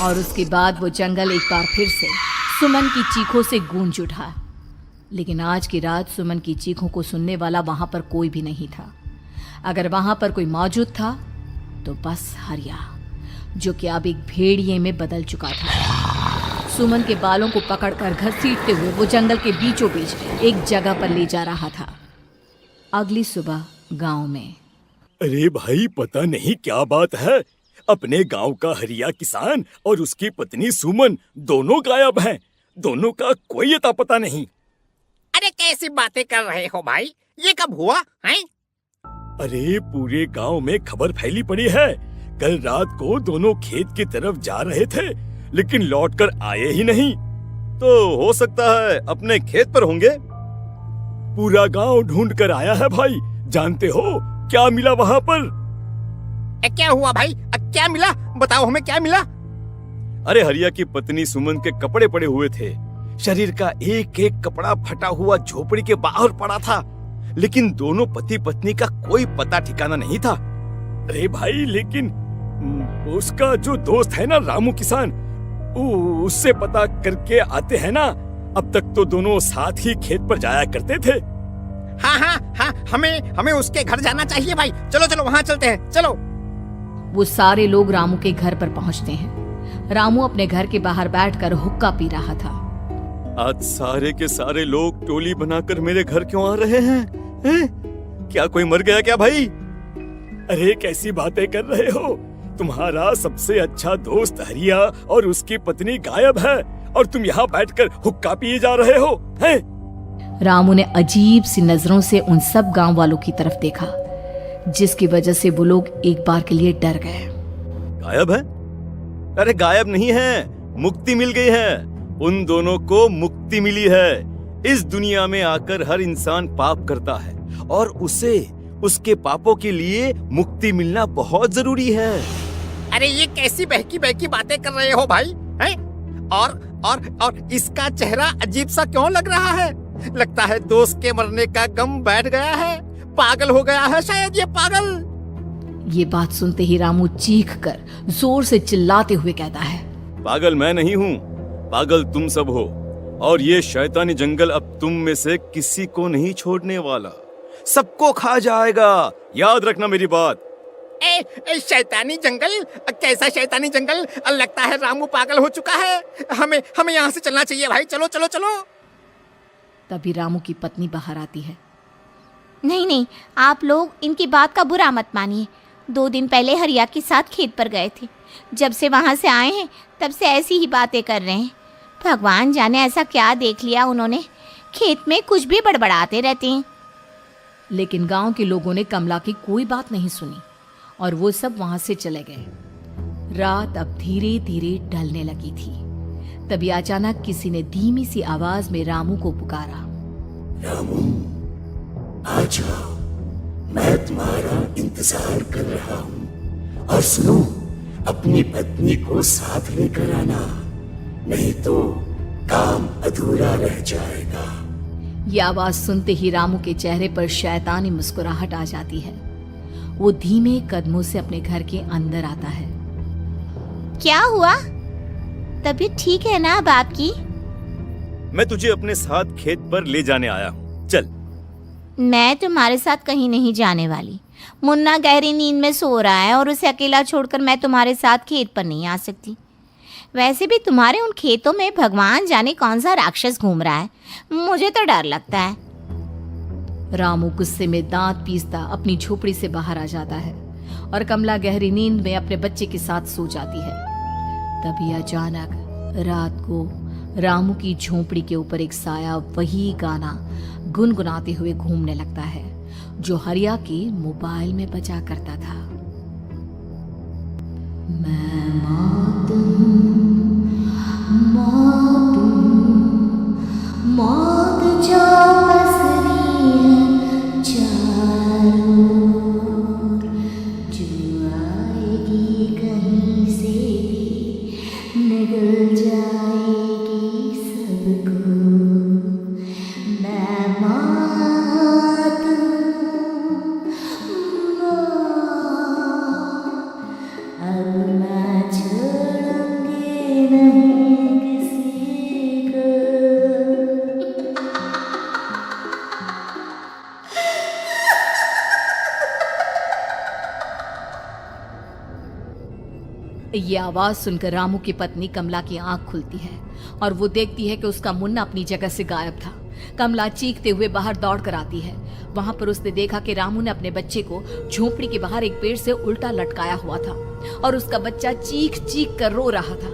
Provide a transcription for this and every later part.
और उसके बाद वो जंगल एक बार फिर से सुमन की चीखों से गूंज उठा। लेकिन आज की रात सुमन की चीखों को सुनने वाला वहां पर कोई भी नहीं था। अगर वहां पर कोई मौजूद था तो बस हरिया, जो कि अब एक भेड़िए में बदल चुका था। सुमन के बालों को पकड़कर घसीटते हुए वो जंगल के बीचों बीच एक जगह पर ले जा रहा था। अगली सुबह गांव में। अरे भाई, पता नहीं क्या बात है, अपने गांव का हरिया किसान और उसकी पत्नी सुमन दोनों गायब हैं। दोनों का कोई अता पता नहीं। अरे कैसी बातें कर रहे हो भाई, ये कब हुआ है? अरे पूरे गांव में खबर फैली पड़ी है। कल रात को दोनों खेत की तरफ जा रहे थे, लेकिन लौटकर आए ही नहीं। तो हो सकता है अपने खेत पर होंगे। पूरा गांव ढूंढ कर आया है भाई। जानते हो क्या मिला वहां पर? क्या हुआ भाई, क्या मिला? बताओ हमें, क्या मिला? अरे हरिया की पत्नी सुमन के कपड़े पड़े हुए थे। शरीर का एक एक कपड़ा फटा हुआ झोपड़ी के बाहर पड़ा था, लेकिन दोनों पति पत्नी का कोई पता ठिकाना नहीं था। अरे भाई, लेकिन उसका जो दोस्त है ना रामू किसान, उससे पता करके आते हैं ना। अब तक तो दोनों साथ ही खेत पर जाया करते थे। हाँ, हमें उसके घर जाना चाहिए भाई। चलो वहाँ चलते हैं, चलो। वो सारे लोग रामू के घर पर पहुंचते हैं। रामू अपने घर के बाहर बैठकर हुक्का पी रहा था। आज सारे के सारे लोग टोली बनाकर मेरे घर क्यों आ रहे हैं? क्या कोई मर गया क्या भाई? अरे कैसी बातें कर रहे हो? तुम्हारा सबसे अच्छा दोस्त हरिया और उसकी पत्नी गायब है और तुम यहाँ बैठकर हुक्का पिए जा रहे हो हैं? रामू ने अजीब सी नजरों से उन सब गांव वालों की तरफ देखा, जिसकी वजह से वो लोग एक बार के लिए डर गए। गायब है? अरे गायब नहीं है, मुक्ति मिल गई है। उन दोनों को मुक्ति मिली है। इस दुनिया में आकर हर इंसान पाप करता है और उसे उसके पापों के लिए मुक्ति मिलना बहुत जरूरी है। अरे ये कैसी बहकी बहकी बातें कर रहे हो भाई, हैं? और इसका चेहरा अजीब सा क्यों लग रहा है? लगता है दोस्त के मरने का गम बैठ गया है। पागल हो गया है शायद ये पागल। ये बात सुनते ही रामू चीख कर जोर से चिल्लाते हुए कहता है, पागल मैं नहीं हूँ, पागल तुम सब हो। और ये शैतानी जंगल अब तुम में से किसी को नहीं छोड़ने वाला, सबको खा जाएगा। याद रखना मेरी बात। शैतानी जंगल? कैसा शैतानी जंगल? लगता है रामू पागल हो चुका है। हमें यहाँ से चलना चाहिए भाई। चलो। तभी रामू की पत्नी बाहर आती है। नहीं, आप लोग इनकी बात का बुरा मत मानिए। 2 दिन पहले हरिया के साथ खेत पर गए थे। जब से वहाँ से आए हैं तब से ऐसी ही बातें कर रहे हैं। भगवान जाने ऐसा क्या देख लिया उन्होंने, खेत में कुछ भी बड़बड़ाते रहते हैं। लेकिन गांव के लोगों ने कमला की कोई बात नहीं सुनी और वो सब वहां से चले गए। रात अब धीरे धीरे ढलने लगी थी। तभी अचानक किसी ने धीमी सी आवाज में रामू को पुकारा। रामू, आ जाओ, मैं तुम्हारा इंतजार कर रहा हूँ। और सुनो, अपनी पत्नी को साथ लेकर आना, नहीं तो काम अधूरा रह जाएगा। ये आवाज सुनते ही रामू के चेहरे पर शैतानी मुस्कुराहट आ जाती है। वो धीमे कदमों से अपने घर के अंदर आता है। क्या हुआ? तबीयत ठीक है ना अब आपकी? मैं तुझे अपने साथ खेत पर ले जाने आया हूँ, चल। मैं तुम्हारे साथ कहीं नहीं जाने वाली। मुन्ना गहरी नींद में सो रहा है और उसे अकेला छोड़कर मैं तुम्हारे साथ खेत पर नहीं आ सकती। वैसे भी तुम्हारे उन खेतों में भगवान जाने कौन सा राक्षस घूम रहा है, मुझे तो डर लगता है। रामू गुस्से में दांत पीसता अपनी झोपड़ी से बाहर आ जाता है और कमला गहरी नींद में अपने बच्चे के साथ सो जाती है। तभी अचानक रात को रामू की झोपड़ी के ऊपर एक साया वही गाना गुनगुनाते हुए घूमने लगता है जो हरिया के मोबाइल में बजा करता था। मैं मौत जो पसरी है चारों ओर, जो आएगी कहीं से भी निगल जाएगी सबको। मैं मौत अब मैं ये आवाज सुनकर रामू की पत्नी कमला की आंख खुलती है और वो देखती है कि उसका मुन्ना अपनी जगह से गायब था। कमला चीखते हुए बाहर दौड़ कर आती है। वहां पर उसने देखा कि रामू ने अपने बच्चे को झोपड़ी के बाहर एक पेड़ से उल्टा लटकाया हुआ था और उसका बच्चा चीख चीख कर रो रहा था।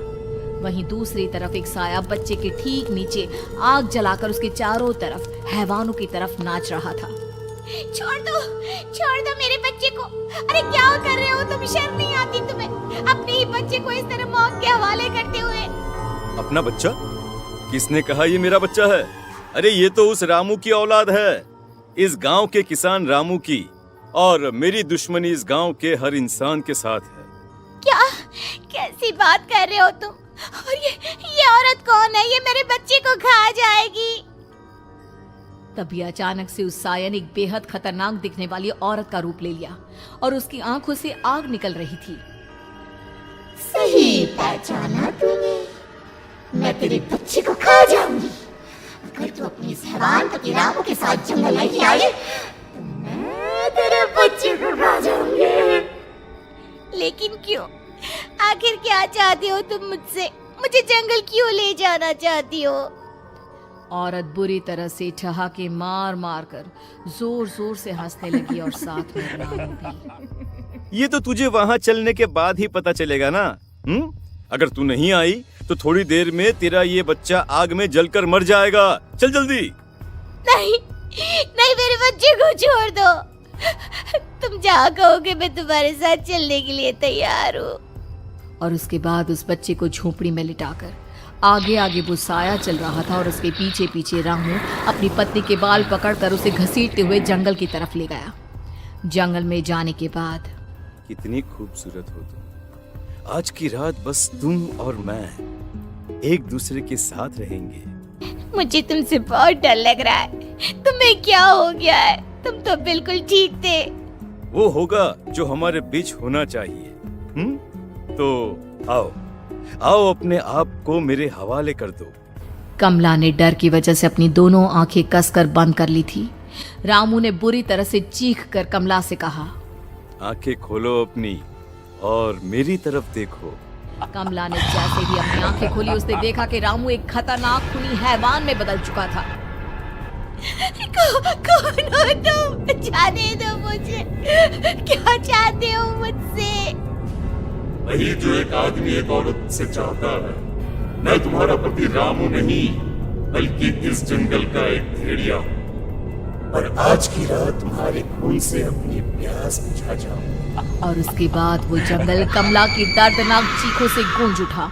वहीं दूसरी तरफ एक साया बच्चे के ठीक नीचे आग जलाकर उसके चारों तरफ हैवानों की तरफ नाच रहा था। छोड़ दो मेरे बच्चे को। अरे क्या कर रहे हो तुम? शर्म नहीं आती तुम्हें? अपने ही बच्चे को इस तरह मौत के हवाले करते हुए। अपना बच्चा? किसने कहा ये मेरा बच्चा है? अरे ये तो उस रामू की औलाद है, इस गांव के किसान रामू की, और मेरी दुश्मनी इस गांव के हर इंसान के साथ है। क्या? कैसी बात कर रहे हो तुम? और ये औरत कौन है? ये मेरे बच्चे को खा जाएगी। तभी अचानक से उस साया ने एक बेहद खतरनाक दिखने वाली औरत का रूप ले लिया और उसकी आंखों से आग निकल रही थी। सही पहचाना तूने। मैं तेरे बच्चे को खा जाऊंगी। अगर तू अपनी इस हैवान पति रामू के साथ जंगल नहीं आई तो मैं तेरे बच्चे को खा जाऊंगी। लेकिन क्यों? आखिर क्या चाहती हो तुम मुझसे? मुझे जंगल क्यों ले जाना चाहती हो? औरत बुरी तरह से ठहाके मार मार कर जोर जोर से हंसने लगी और साथ में रामू भी। ये तो तुझे वहाँ चलने के बाद ही पता चलेगा ना। अगर तू नहीं आई तो थोड़ी देर में तेरा ये बच्चा आग में जलकर मर जाएगा। चल जल्दी। नहीं, मेरे बच्चे को छोड़ दो। तुम जहाँ कहोगे मैं तुम्हारे साथ चलने के लिए तैयार हूँ। और उसके बाद उस बच्चे को झोपड़ी में लिटाकर आगे आगे वो साया चल रहा था और उसके पीछे पीछे रामू अपनी पत्नी के बाल पकड़कर उसे घसीटते हुए जंगल की तरफ ले गया। जंगल में जाने के बाद, कितनी खूबसूरत हो तुम। आज की रात बस तुम और मैं एक दूसरे के साथ रहेंगे। मुझे तुमसे बहुत डर लग रहा है। तुम्हें क्या हो गया है? तुम तो बिल्कुल ठीक थे। वो होगा जो हमारे बीच होना चाहिए। तो आओ अपने आप को मेरे हवाले कर दो। कमला ने डर की वजह से अपनी दोनों आंखें कसकर बंद कर ली थी। रामू ने बुरी तरह से चीख कर कमला से कहा, आंखें खोलो अपनी और मेरी तरफ देखो। कमला ने जैसे ही अपनी आंखें खोली उसने देखा कि रामू एक खतरनाक खूनी हैवान में बदल चुका था। कौन हो तुम? जाने दो मुझे। क्या चाहते हो मुझसे? वही जो एक आदमी एक औरत से चाहता है। मैं तुम्हारा पति रामू नहीं बल्कि इस जंगल का एक भेड़िया हूँ और आज की रात तुम्हारे खून से अपनी प्यास बुझा जाऊं। और उसके बाद वो जंगल कमला की दर्दनाक चीखों से गूंज उठा।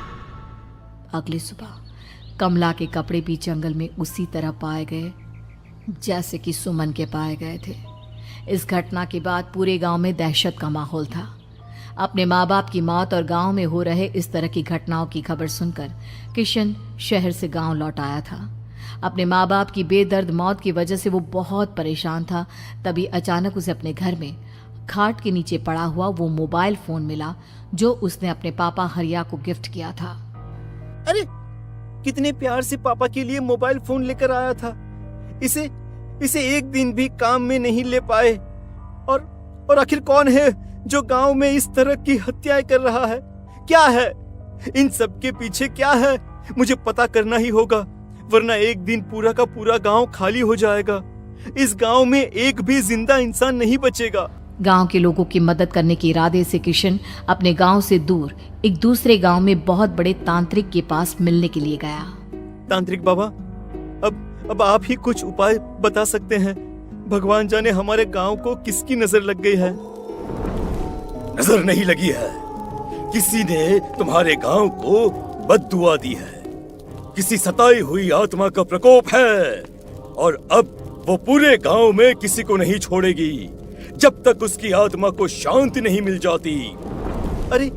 अगली सुबह कमला के कपड़े भी जंगल में उसी तरह पाए गए जैसे कि सुमन के पाए गए थे। इस घटना के बाद पूरे गांव में दहशत का माहौल था। अपने माँ बाप की मौत और गांव में हो रहे इस तरह की घटनाओं की खबर सुनकर किशन शहर से गांव लौट आया था। अपने माँ बाप की बेदर्द मौत की वजह से वो बहुत परेशान था। तभी अचानक उसे अपने घर में खाट के नीचे पड़ा हुआ वो मोबाइल फोन मिला जो उसने अपने पापा हरिया को गिफ्ट किया था। अरे कितने प्यार से पापा के लिए मोबाइल फोन लेकर आया था। इसे एक दिन भी काम में नहीं ले पाए। और आखिर कौन है जो गांव में इस तरह की हत्याएं कर रहा है? क्या है इन सब के पीछे? क्या है? मुझे पता करना ही होगा, वरना एक दिन पूरा का पूरा गांव खाली हो जाएगा। इस गांव में एक भी जिंदा इंसान नहीं बचेगा। गांव के लोगों की मदद करने के इरादे से किशन अपने गांव से दूर एक दूसरे गांव में बहुत बड़े तांत्रिक के पास मिलने के लिए गया। तांत्रिक बाबा, अब आप ही कुछ उपाय बता सकते हैं। भगवान जाने हमारे गांव को किसकी नजर लग गई है। नजर नहीं लगी है, किसी ने तुम्हारे गांव को बद्दुआ दी है। किसी सताई हुई आत्मा का प्रकोप है और अब वो पूरे गांव में किसी को नहीं छोड़ेगी जब तक उसकी आत्मा को शांति नहीं मिल जाती। अरे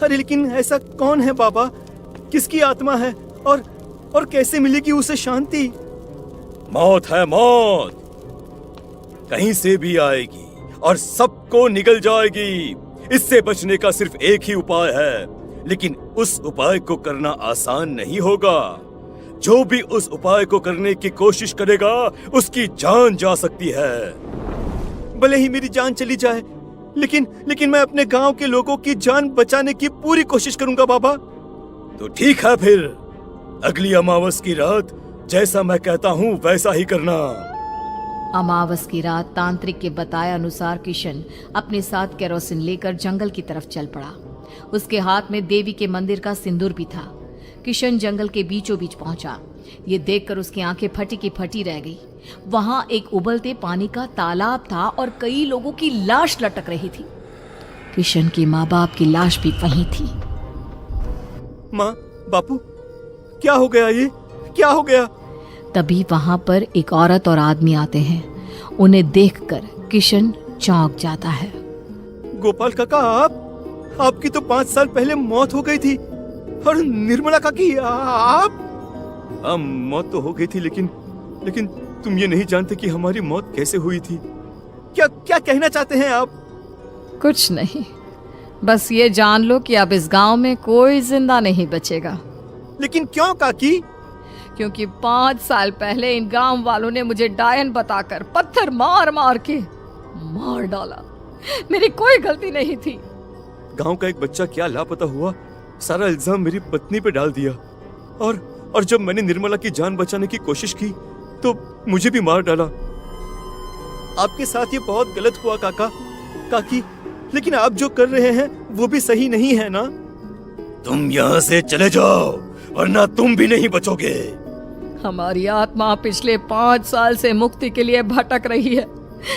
लेकिन ऐसा कौन है बाबा? किसकी आत्मा है और कैसे मिलेगी उसे शांति? मौत है, मौत कहीं से भी आएगी और सबको निगल जाएगी। इससे बचने का सिर्फ एक ही उपाय है, लेकिन उस उपाय को करना आसान नहीं होगा। जो भी उस उपाय को करने की कोशिश करेगा उसकी जान जा सकती है। भले ही मेरी जान चली जाए, लेकिन मैं अपने गांव के लोगों की जान बचाने की पूरी कोशिश करूंगा बाबा। तो ठीक है फिर, अगली अमावस की रात जैसा मैं कहता हूँ वैसा ही करना। अमावस की रात तांत्रिक के बताए अनुसार किशन अपने साथ केरोसिन लेकर जंगल की तरफ चल पड़ा। उसके हाथ में देवी के मंदिर का सिंदूर भी था। किशन जंगल के बीचों बीच पहुंचा। ये देखकर उसकी आंखें फटी की फटी रह गई। वहां एक उबलते पानी का तालाब था और कई लोगों की लाश लटक रही थी। किशन के माँ बाप की लाश भी वहीं थी। माँ, बापू, क्या हो गया? ये क्या हो गया? तभी वहां पर एक औरत और आदमी आते हैं। उन्हें देखकर किशन चौंक जाता है। गोपाल काका, आपकी तो 5 साल पहले मौत हो गई थी। और निर्मला काकी, आप? मौत तो हो गई थी, लेकिन तुम ये नहीं जानते कि हमारी मौत कैसे हुई थी। क्या कहना चाहते हैं आप? कुछ नहीं, बस ये जान लो कि अब इस गांव में कोई जिंदा नहीं बचेगा। लेकिन क्यों काकी? क्योंकि 5 साल पहले इन गांव वालों ने मुझे डायन बताकर पत्थर मार मार के मार डाला। मेरी कोई गलती नहीं थी। गांव का एक बच्चा क्या लापता हुआ, सारा इल्जाम मेरी पत्नी पे डाल दिया। और जब मैंने निर्मला की जान बचाने की कोशिश की तो मुझे भी मार डाला। आपके साथ ये बहुत गलत हुआ काकी, लेकिन आप जो कर रहे हैं वो भी सही नहीं है ना? तुम यहाँ से चले जाओ वरना तुम भी नहीं बचोगे। हमारी आत्मा पिछले 5 साल से मुक्ति के लिए भटक रही है।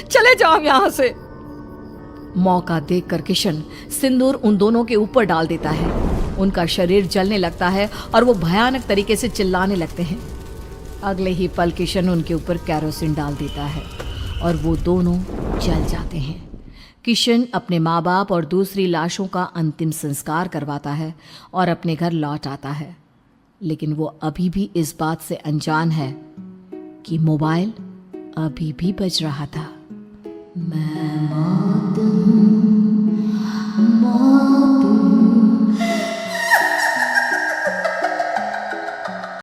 चले जाओ यहाँ से। मौका देखकर किशन सिंदूर उन दोनों के ऊपर डाल देता है। उनका शरीर जलने लगता है और वो भयानक तरीके से चिल्लाने लगते हैं। अगले ही पल किशन उनके ऊपर केरोसिन डाल देता है और वो दोनों जल जाते हैं। किशन अपने माँ बाप और दूसरी लाशों का अंतिम संस्कार करवाता है और अपने घर लौट आता है। लेकिन वो अभी भी इस बात से अनजान है कि मोबाइल अभी भी बज रहा था। मैं मौत हूँ।